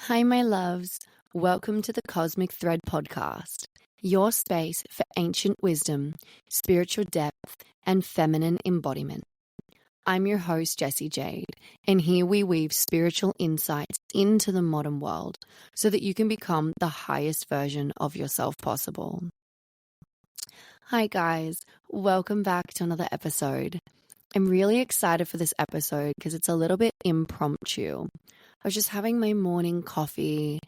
Hi, my loves. Welcome to the Cosmic Thread podcast, your space for ancient wisdom, spiritual depth, and feminine embodiment. I'm your host, Jessie Jade, and here we weave spiritual insights into the modern world so that you can become the highest version of yourself possible. Hi, guys. Welcome back to another episode. I'm really excited for this episode because it's a little bit impromptu. I was just having my morning coffee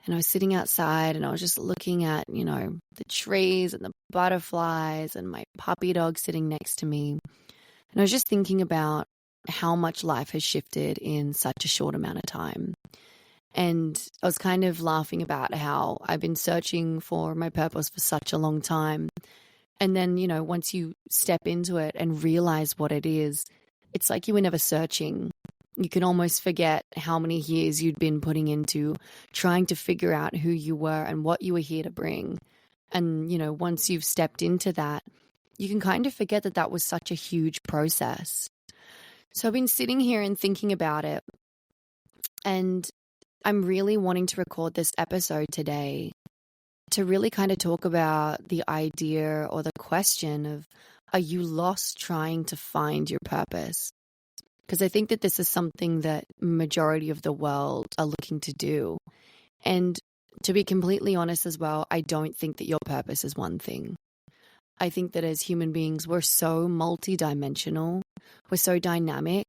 and I was sitting outside and I was just looking at, the trees and the butterflies and my puppy dog sitting next to me. And I was just thinking about how much life has shifted in such a short amount of time. And I was kind of laughing about how I've been searching for my purpose for such a long time. And then, once you step into it and realize what it is, it's like you were never searching. You can almost forget how many years you'd been putting into trying to figure out who you were and what you were here to bring. And, once you've stepped into that, you can kind of forget that that was such a huge process. So I've been sitting here and thinking about it. And I'm really wanting to record this episode today to really kind of talk about the idea or the question of, are you lost trying to find your purpose? Because I think that this is something that majority of the world are looking to do. And to be completely honest as well, I don't think that your purpose is one thing. I think that as human beings, we're so multidimensional, we're so dynamic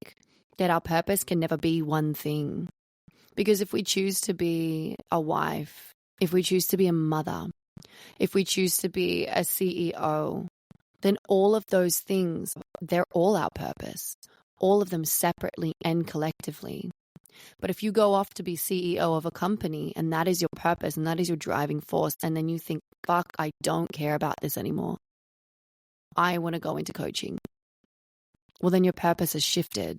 that our purpose can never be one thing. Because if we choose to be a wife, if we choose to be a mother, if we choose to be a CEO, then all of those things, they're all our purpose. All of them separately and collectively. But if you go off to be CEO of a company and that is your purpose and that is your driving force, and then you think, fuck, I don't care about this anymore. I want to go into coaching. Well, then your purpose has shifted.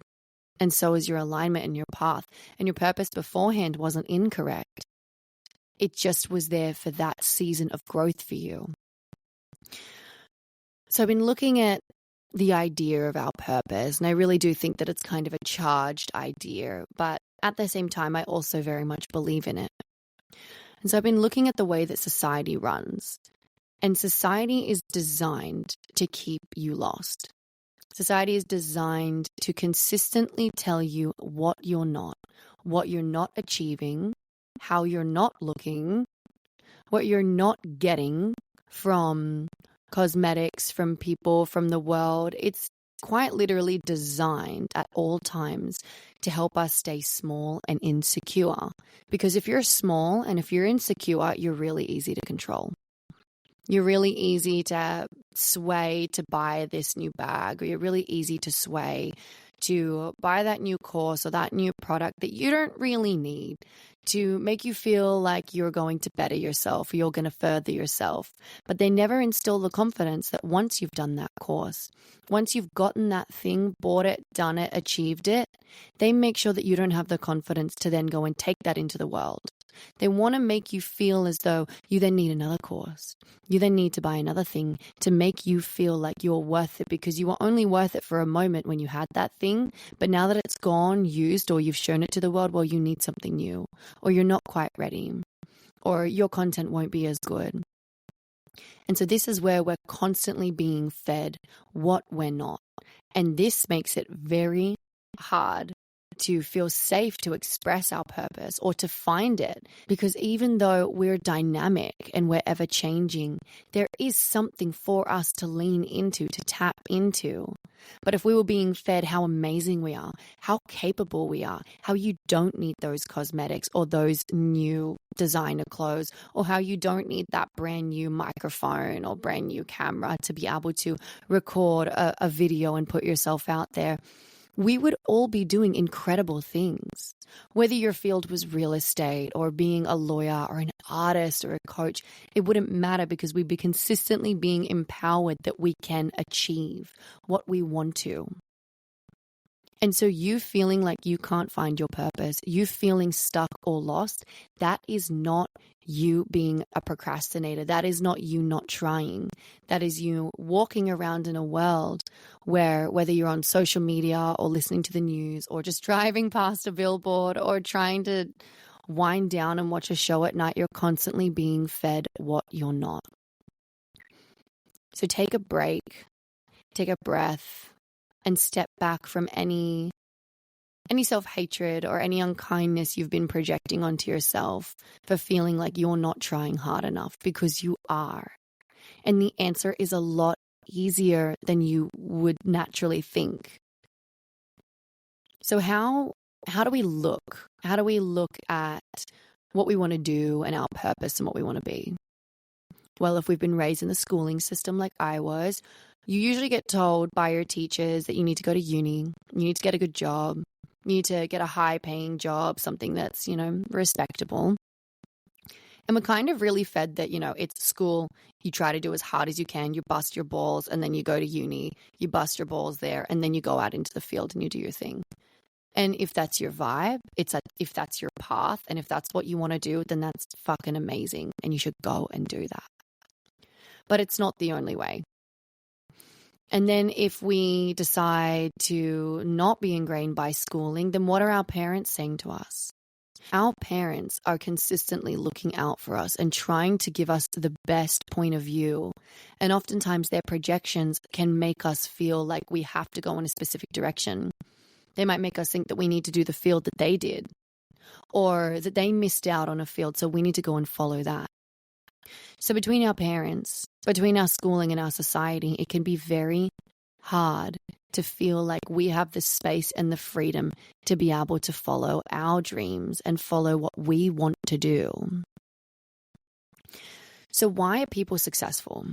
And so is your alignment and your path. And your purpose beforehand wasn't incorrect. It just was there for that season of growth for you. So I've been looking at the idea of our purpose, and I really do think that it's kind of a charged idea, but at the same time, I also very much believe in it. And so I've been looking at the way that society runs, and society is designed to keep you lost. Society is designed to consistently tell you what you're not achieving, how you're not looking, what you're not getting from cosmetics, from people, from the world. It's quite literally designed at all times to help us stay small and insecure. Because if you're small and if you're insecure, you're really easy to control. You're really easy to sway to buy this new bag, or you're really easy to sway to buy that new course or that new product that you don't really need, to make you feel like you're going to better yourself or you're going to further yourself. But they never instill the confidence that once you've done that course, once you've gotten that thing, bought it, done it, achieved it, they make sure that you don't have the confidence to then go and take that into the world. They want to make you feel as though you then need another course. You then need to buy another thing to make you feel like you're worth it, because you were only worth it for a moment when you had that thing. But now that it's gone, used, or you've shown it to the world, well, you need something new, or you're not quite ready, or your content won't be as good. And so this is where we're constantly being fed what we're not. And this makes it very hard to feel safe to express our purpose or to find it, because even though we're dynamic and we're ever changing, there is something for us to lean into, to tap into. But if we were being fed how amazing we are, how capable we are, how you don't need those cosmetics or those new designer clothes, or how you don't need that brand new microphone or brand new camera to be able to record a video and put yourself out there, we would all be doing incredible things. Whether your field was real estate or being a lawyer or an artist or a coach, it wouldn't matter, because we'd be consistently being empowered that we can achieve what we want to. And so you feeling like you can't find your purpose, you feeling stuck or lost, that is not you being a procrastinator. That is not you not trying. That is you walking around in a world where, whether you're on social media or listening to the news or just driving past a billboard or trying to wind down and watch a show at night, you're constantly being fed what you're not. So take a break, take a breath, and step back from any self-hatred or any unkindness you've been projecting onto yourself for feeling like you're not trying hard enough, because you are. And the answer is a lot easier than you would naturally think. So how do we look? How do we look at what we want to do and our purpose and what we want to be? Well, if we've been raised in the schooling system like I was, you usually get told by your teachers that you need to go to uni, you need to get a good job, you need to get a high-paying job, something that's, respectable. And we're kind of really fed that, it's school, you try to do as hard as you can, you bust your balls, and then you go to uni, you bust your balls there, and then you go out into the field and you do your thing. And if that's your vibe, if that's your path, and if that's what you want to do, then that's fucking amazing, and you should go and do that. But it's not the only way. And then if we decide to not be ingrained by schooling, then what are our parents saying to us? Our parents are consistently looking out for us and trying to give us the best point of view. And oftentimes their projections can make us feel like we have to go in a specific direction. They might make us think that we need to do the field that they did, or that they missed out on a field, so we need to go and follow that. So between our parents, between our schooling and our society, it can be very hard to feel like we have the space and the freedom to be able to follow our dreams and follow what we want to do. So why are people successful?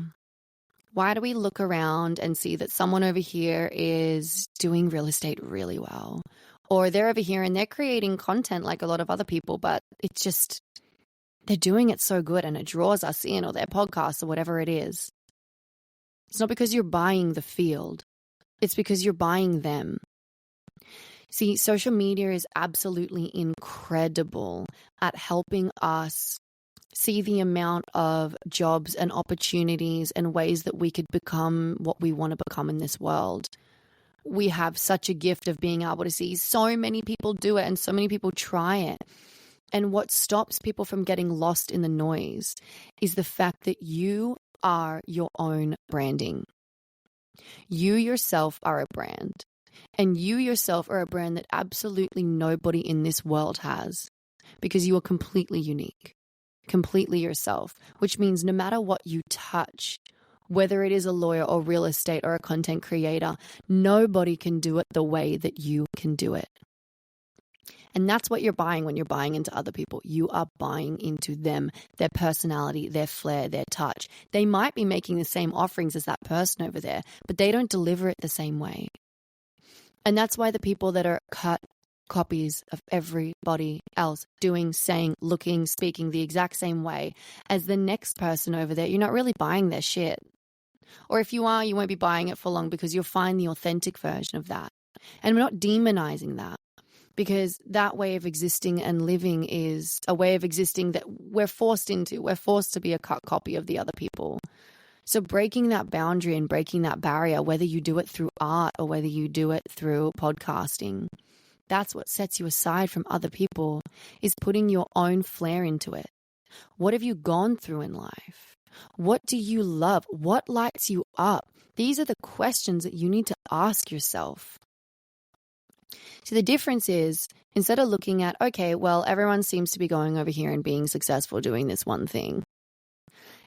Why do we look around and see that someone over here is doing real estate really well? Or they're over here and they're creating content like a lot of other people, but it's just, they're doing it so good and it draws us in, or their podcast or whatever it is. It's not because you're buying the field. It's because you're buying them. See, social media is absolutely incredible at helping us see the amount of jobs and opportunities and ways that we could become what we want to become in this world. We have such a gift of being able to see so many people do it and so many people try it. And what stops people from getting lost in the noise is the fact that you are your own branding. You yourself are a brand. And you yourself are a brand that absolutely nobody in this world has, because you are completely unique, completely yourself, which means no matter what you touch, whether it is a lawyer or real estate or a content creator, nobody can do it the way that you can do it. And that's what you're buying when you're buying into other people. You are buying into them, their personality, their flair, their touch. They might be making the same offerings as that person over there, but they don't deliver it the same way. And that's why the people that are cut copies of everybody else doing, saying, looking, speaking the exact same way as the next person over there, you're not really buying their shit. Or if you are, you won't be buying it for long, because you'll find the authentic version of that. And we're not demonizing that, because that way of existing and living is a way of existing that we're forced into. We're forced to be a cut copy of the other people. So breaking that boundary and breaking that barrier, whether you do it through art or whether you do it through podcasting, that's what sets you aside from other people, is putting your own flair into it. What have you gone through in life? What do you love? What lights you up? These are the questions that you need to ask yourself. So the difference is, instead of looking at, okay, well, everyone seems to be going over here and being successful doing this one thing,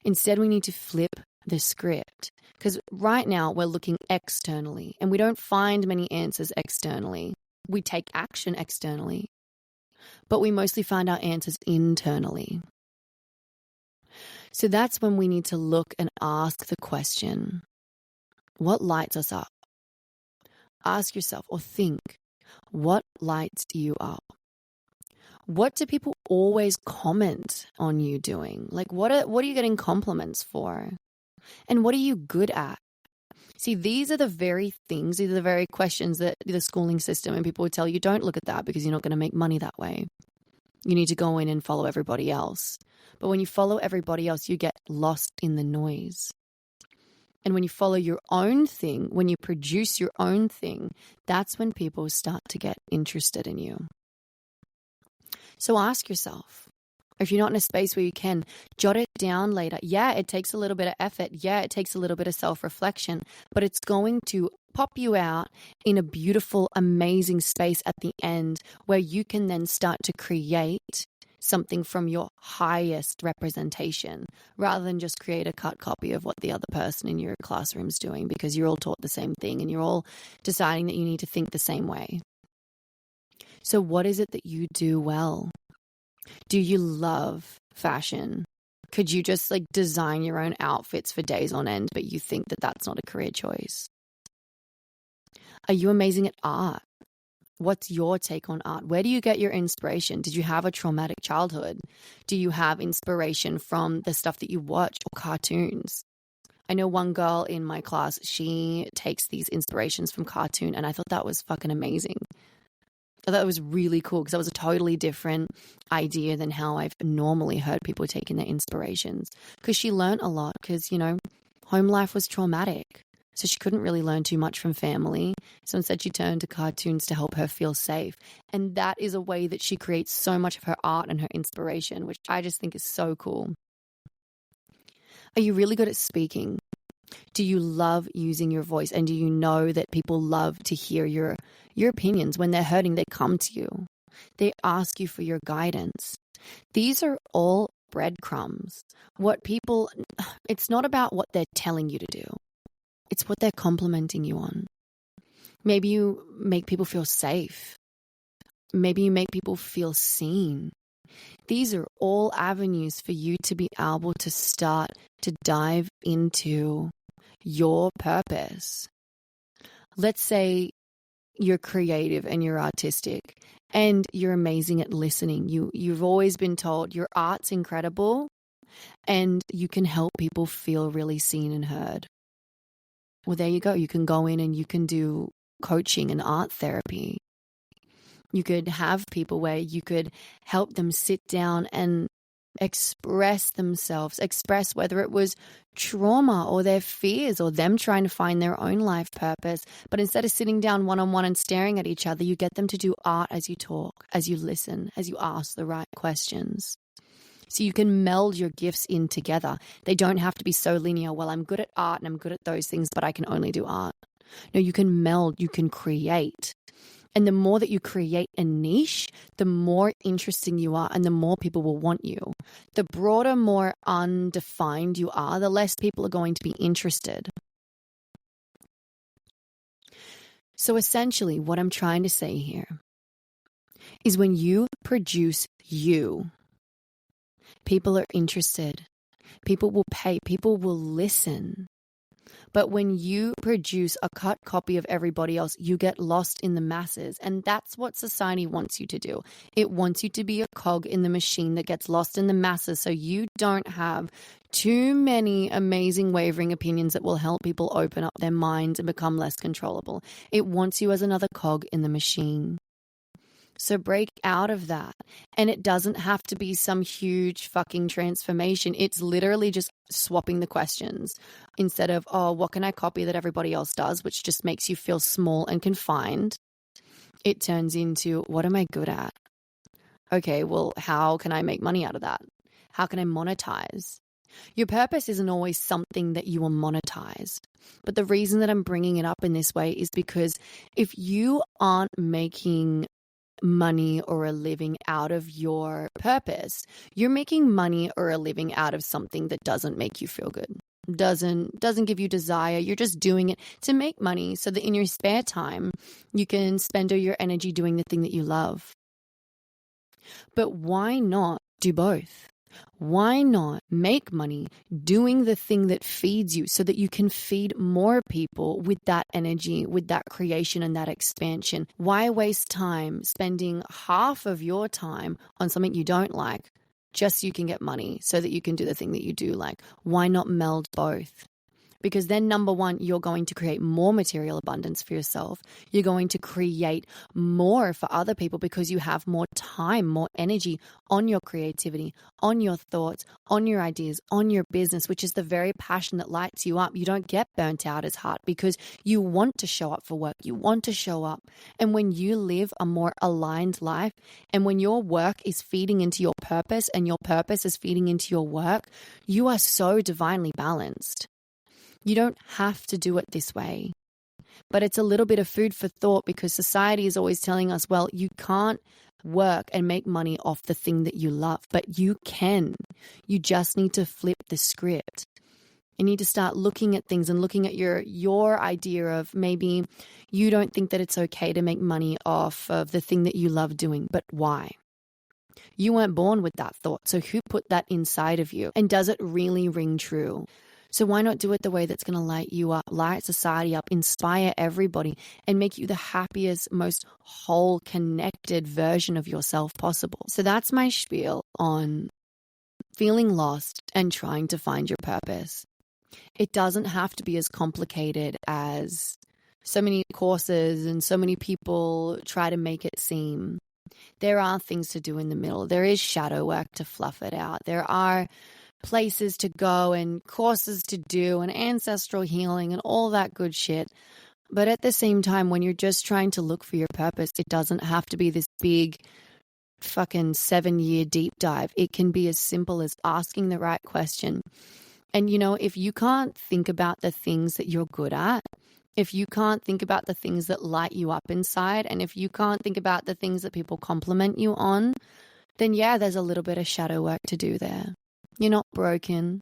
instead we need to flip the script. Because right now we're looking externally and we don't find many answers externally. We take action externally, but we mostly find our answers internally. So that's when we need to look and ask the question, what lights us up? Ask yourself or think, what lights you up? What do people always comment on you doing? Like, what are you getting compliments for? And what are you good at? See, these are the very things, these are the very questions that the schooling system and people would tell you, don't look at that because you're not going to make money that way. You need to go in and follow everybody else. But when you follow everybody else, you get lost in the noise. And when you follow your own thing, when you produce your own thing, that's when people start to get interested in you. So ask yourself, if you're not in a space where you can, jot it down later. Yeah, it takes a little bit of effort. Yeah, it takes a little bit of self-reflection, but it's going to pop you out in a beautiful, amazing space at the end where you can then start to create something from your highest representation rather than just create a cut copy of what the other person in your classroom's doing, because you're all taught the same thing and you're all deciding that you need to think the same way. So what is it that you do well? Do you love fashion? Could you just design your own outfits for days on end, but you think that that's not a career choice? Are you amazing at art? What's your take on art? Where do you get your inspiration? Did you have a traumatic childhood? Do you have inspiration from the stuff that you watch or cartoons? I know one girl in my class, she takes these inspirations from cartoon, and I thought that was fucking amazing. I thought it was really cool because that was a totally different idea than how I've normally heard people taking their inspirations. Because she learned a lot because, home life was traumatic. So she couldn't really learn too much from family. So instead she turned to cartoons to help her feel safe. And that is a way that she creates so much of her art and her inspiration, which I just think is so cool. Are you really good at speaking? Do you love using your voice? And do you know that people love to hear your opinions? When they're hurting, they come to you. They ask you for your guidance. These are all breadcrumbs. It's not about what they're telling you to do. It's what they're complimenting you on. Maybe you make people feel safe. Maybe you make people feel seen. These are all avenues for you to be able to start to dive into your purpose. Let's say you're creative and you're artistic and you're amazing at listening. You've always been told your art's incredible and you can help people feel really seen and heard. Well, there you go. You can go in and you can do coaching and art therapy. You could have people where you could help them sit down and express themselves, express whether it was trauma or their fears or them trying to find their own life purpose. But instead of sitting down one-on-one and staring at each other, you get them to do art as you talk, as you listen, as you ask the right questions. So you can meld your gifts in together. They don't have to be so linear. Well, I'm good at art and I'm good at those things, but I can only do art. No, you can meld, you can create. And the more that you create a niche, the more interesting you are and the more people will want you. The broader, more undefined you are, the less people are going to be interested. So essentially, what I'm trying to say here is when you produce you, people are interested. People will pay. People will listen. But when you produce a cut copy of everybody else, you get lost in the masses. And that's what society wants you to do. It wants you to be a cog in the machine that gets lost in the masses so you don't have too many amazing wavering opinions that will help people open up their minds and become less controllable. It wants you as another cog in the machine. So break out of that. And it doesn't have to be some huge fucking transformation. It's literally just swapping the questions. Instead of, oh, what can I copy that everybody else does, which just makes you feel small and confined, it turns into, what am I good at? Okay, well, how can I make money out of that? How can I monetize? Your purpose isn't always something that you will monetize. But the reason that I'm bringing it up in this way is because if you aren't making money or a living out of your purpose, you're making money or a living out of something that doesn't make you feel good, doesn't give you desire. You're just doing it to make money so that in your spare time you can spend all your energy doing the thing that you love. But why not do both? Why not make money doing the thing that feeds you so that you can feed more people with that energy, with that creation and that expansion? Why waste time spending half of your time on something you don't like just so you can get money so that you can do the thing that you do like? Why not meld both? Because then, number one, you're going to create more material abundance for yourself. You're going to create more for other people because you have more time, more energy on your creativity, on your thoughts, on your ideas, on your business, which is the very passion that lights you up. You don't get burnt out as hard because you want to show up for work. You want to show up. And when you live a more aligned life, and when your work is feeding into your purpose and your purpose is feeding into your work, you are so divinely balanced. You don't have to do it this way, but it's a little bit of food for thought because society is always telling us, well, you can't work and make money off the thing that you love, but you can. You just need to flip the script. You need to start looking at things and looking at your idea of maybe you don't think that it's okay to make money off of the thing that you love doing, but why? You weren't born with that thought, so who put that inside of you? And does it really ring true? So why not do it the way that's going to light you up, light society up, inspire everybody, and make you the happiest, most whole, connected version of yourself possible? So that's my spiel on feeling lost and trying to find your purpose. It doesn't have to be as complicated as so many courses and so many people try to make it seem. There are things to do in the middle. There is shadow work to fluff it out. There are places to go and courses to do and ancestral healing and all that good shit. But at the same time, when you're just trying to look for your purpose, it doesn't have to be this big fucking 7-year deep dive. It can be as simple as asking the right question. And if you can't think about the things that you're good at, if you can't think about the things that light you up inside, and if you can't think about the things that people compliment you on, then yeah, there's a little bit of shadow work to do there. You're not broken.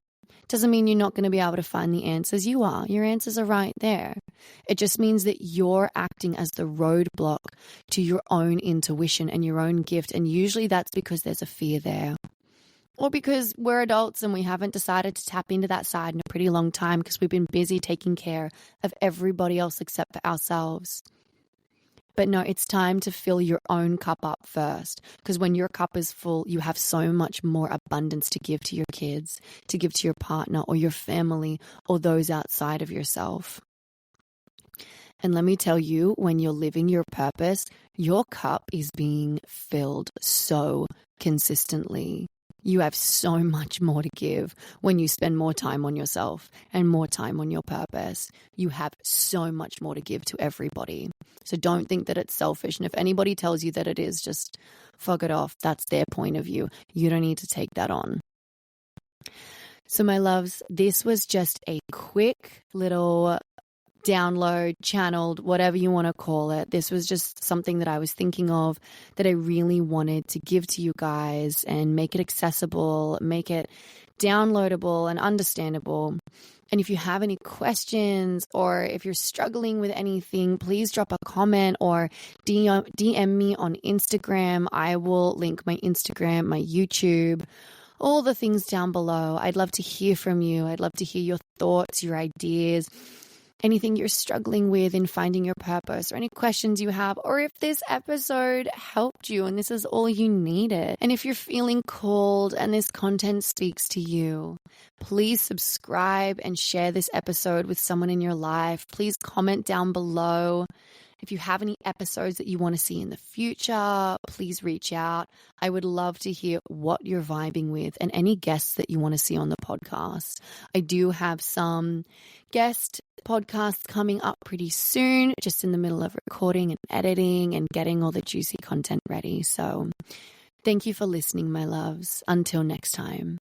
Doesn't mean you're not going to be able to find the answers. You are. Your answers are right there. It just means that you're acting as the roadblock to your own intuition and your own gift. And usually that's because there's a fear there. Or because we're adults and we haven't decided to tap into that side in a pretty long time because we've been busy taking care of everybody else except for ourselves. But no, it's time to fill your own cup up first, because when your cup is full, you have so much more abundance to give to your kids, to give to your partner or your family or those outside of yourself. And let me tell you, when you're living your purpose, your cup is being filled so consistently. You have so much more to give when you spend more time on yourself and more time on your purpose. You have so much more to give to everybody. So don't think that it's selfish. And if anybody tells you that it is, just fuck it off. That's their point of view. You don't need to take that on. So my loves, this was just a quick little download, channeled, whatever you want to call it. This was just something that I was thinking of that I really wanted to give to you guys and make it accessible, make it downloadable and understandable. And if you have any questions or if you're struggling with anything, please drop a comment or DM me on Instagram. I will link my Instagram, my YouTube, all the things down below. I'd love to hear from you. I'd love to hear your thoughts, your ideas, anything you're struggling with in finding your purpose or any questions you have, or if this episode helped you and this is all you needed. And if you're feeling called and this content speaks to you, please subscribe and share this episode with someone in your life. Please comment down below. If you have any episodes that you want to see in the future, please reach out. I would love to hear what you're vibing with and any guests that you want to see on the podcast. I do have some guest podcasts coming up pretty soon, just in the middle of recording and editing and getting all the juicy content ready. So thank you for listening, my loves. Until next time.